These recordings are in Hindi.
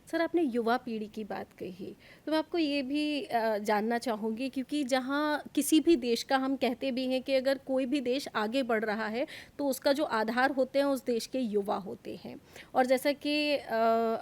सर, आपने युवा पीढ़ी की बात कही, तो मैं आपको ये भी जानना चाहूँगी, क्योंकि जहाँ किसी भी देश का हम कहते भी हैं कि अगर कोई भी देश आगे बढ़ रहा है, तो उसका जो आधार होते हैं उस देश के युवा होते हैं। और जैसा कि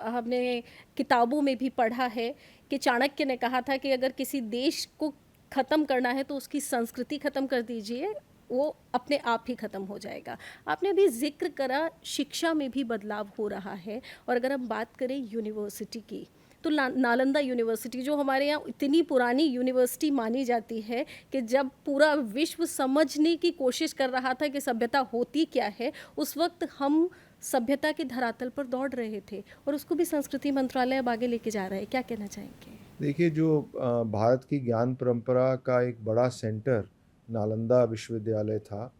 हमने किताबों में भी पढ़ा है कि चाणक्य ने कहा था कि अगर किसी देश को ख़त्म करना है तो उसकी संस्कृति ख़त्म कर दीजिए, वो अपने आप ही ख़त्म हो जाएगा। आपने अभी ज़िक्र करा शिक्षा में भी बदलाव हो रहा है, और अगर हम बात करें यूनिवर्सिटी की, तो नालंदा यूनिवर्सिटी जो हमारे यहाँ इतनी पुरानी यूनिवर्सिटी मानी जाती है कि जब पूरा विश्व समझने की कोशिश कर रहा था कि सभ्यता होती क्या है, उस वक्त हम सभ्यता के धरातल पर दौड़ रहे थे, और उसको भी संस्कृति मंत्रालय अब आगे लेके जा रहा है। क्या कहना चाहेंगे? देखिए, जो भारत की ज्ञान परंपरा का एक बड़ा सेंटर नालंदा विश्वविद्यालय था,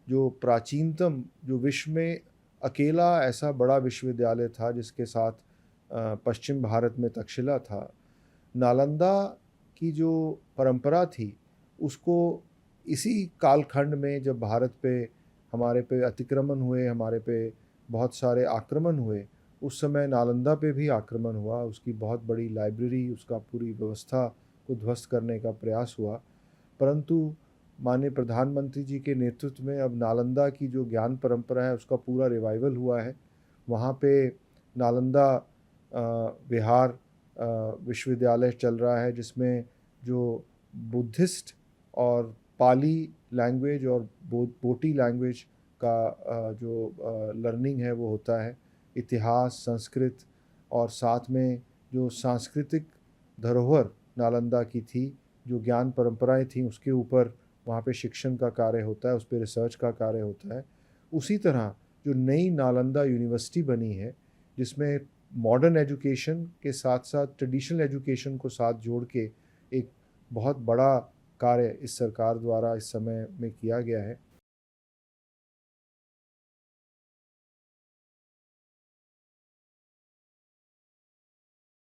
जो प्राचीनतम, जो विश्व में अकेला ऐसा बड़ा विश्वविद्यालय था जिसके साथ पश्चिम भारत में तक्षशिला था। नालंदा की जो परंपरा थी, उसको इसी कालखंड में जब भारत पे, हमारे पे अतिक्रमण हुए, हमारे पे बहुत सारे आक्रमण हुए, उस समय नालंदा पे भी आक्रमण हुआ, उसकी बहुत बड़ी लाइब्रेरी, उसका पूरी व्यवस्था को ध्वस्त करने का प्रयास हुआ। परंतु माननीय प्रधानमंत्री जी के नेतृत्व में अब नालंदा की जो ज्ञान परंपरा है उसका पूरा रिवाइवल हुआ है। वहाँ पे नालंदा विहार विश्वविद्यालय चल रहा है, जिसमें जो बुद्धिस्ट और पाली लैंग्वेज और बोटी लैंग्वेज का जो लर्निंग है वो होता है। इतिहास, संस्कृत और साथ में जो सांस्कृतिक धरोहर नालंदा की थी, जो ज्ञान परंपराएं थीं, उसके ऊपर वहाँ पे शिक्षण का कार्य होता है, उस पे रिसर्च का कार्य होता है। उसी तरह जो नई नालंदा यूनिवर्सिटी बनी है, जिसमें मॉडर्न एजुकेशन के साथ-साथ ट्रेडिशनल एजुकेशन को साथ जोड़ के एक बहुत बड़ा कार्य इस सरकार द्वारा इस समय में किया गया है।